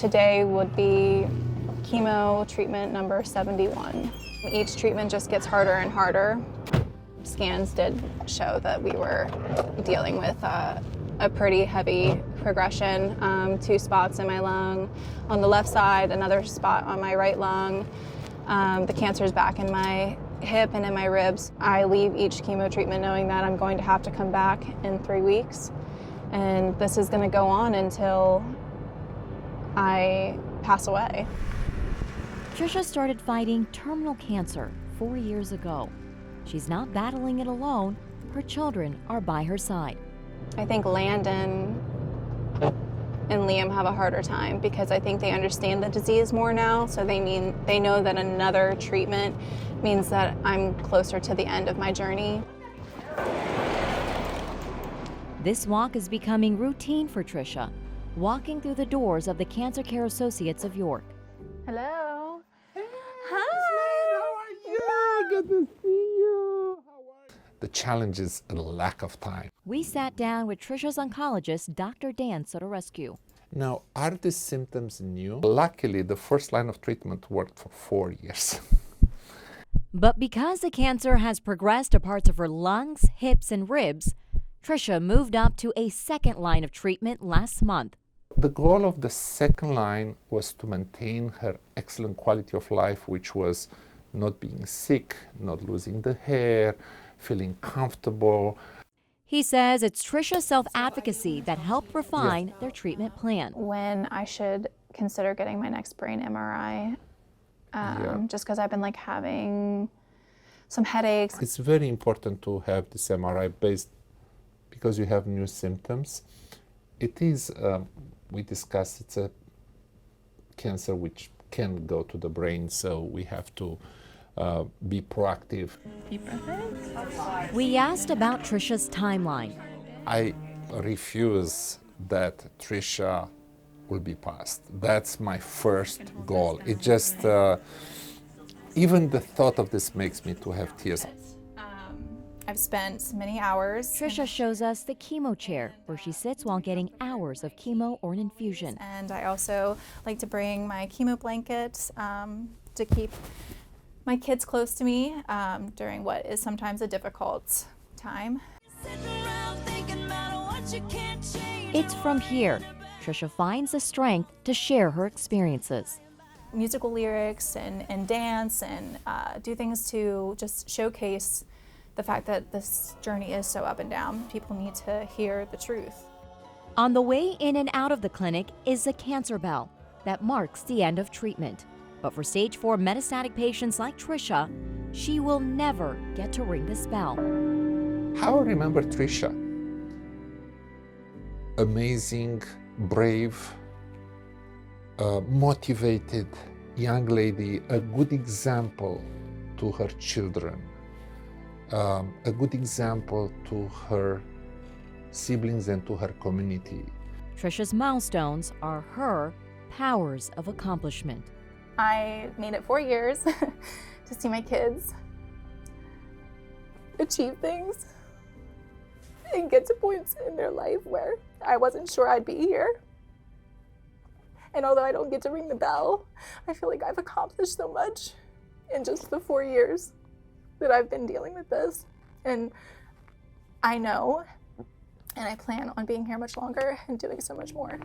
Today would be chemo treatment number 71. Each treatment just gets harder and harder. Scans did show that we were dealing with a pretty heavy progression. 2 spots in my lung on the left side, another spot on my right lung. The cancer's back in my hip and in my ribs. I leave each chemo treatment knowing that I'm going to have to come back in 3 weeks. And this is going to go on until I pass away. Trisha started fighting terminal cancer 4 years ago. She's not battling it alone. Her children are by her side. I think Landon and Liam have a harder time because I think they understand the disease more now. So they know that another treatment means that I'm closer to the end of my journey. This walk is becoming routine for Trisha, walking through the doors of the Cancer Care Associates of York. Hello. Hey, hi. How are you? Good to see you. How are you? The challenge is a lack of time. We sat down with Trisha's oncologist, Dr. Dan Sotorescu. Now, are the symptoms new? Luckily, the first line of treatment worked for 4 years. But because the cancer has progressed to parts of her lungs, hips, and ribs, Trisha moved up to a second line of treatment last month. The goal of the second line was to maintain her excellent quality of life, which was not being sick, not losing the hair, feeling comfortable. He says it's Trisha's self-advocacy that helped refine their treatment plan. When I should consider getting my next brain MRI, just because I've been having some headaches. It's very important to have this MRI based because you have new symptoms. It is, we discussed, it's a cancer which can go to the brain, so we have to be proactive. Deep breath in. We asked about Trisha's timeline. I refuse that Trisha will be passed. That's my first goal. It just, even the thought of this makes me to have tears. I've spent many hours. Trisha shows us the chemo chair where she sits while getting hours of chemo or an infusion. And I also like to bring my chemo blanket to keep my kids close to me during what is sometimes a difficult time. It's from here Trisha finds the strength to share her experiences. Musical lyrics and dance and do things to just showcase the fact that this journey is so up and down. People need to hear the truth. On the way in and out of the clinic is the cancer bell that marks the end of treatment. But for stage 4 metastatic patients like Trisha, she will never get to ring this bell. How I remember Trisha? Amazing, brave, motivated young lady, a good example to her children. A good example to her siblings and to her community. Trisha's milestones are her powers of accomplishment. I made it 4 years to see my kids achieve things and get to points in their life where I wasn't sure I'd be here. And although I don't get to ring the bell, I feel like I've accomplished so much in just the 4 years that I've been dealing with this. And I know, and I plan on being here much longer and doing so much more.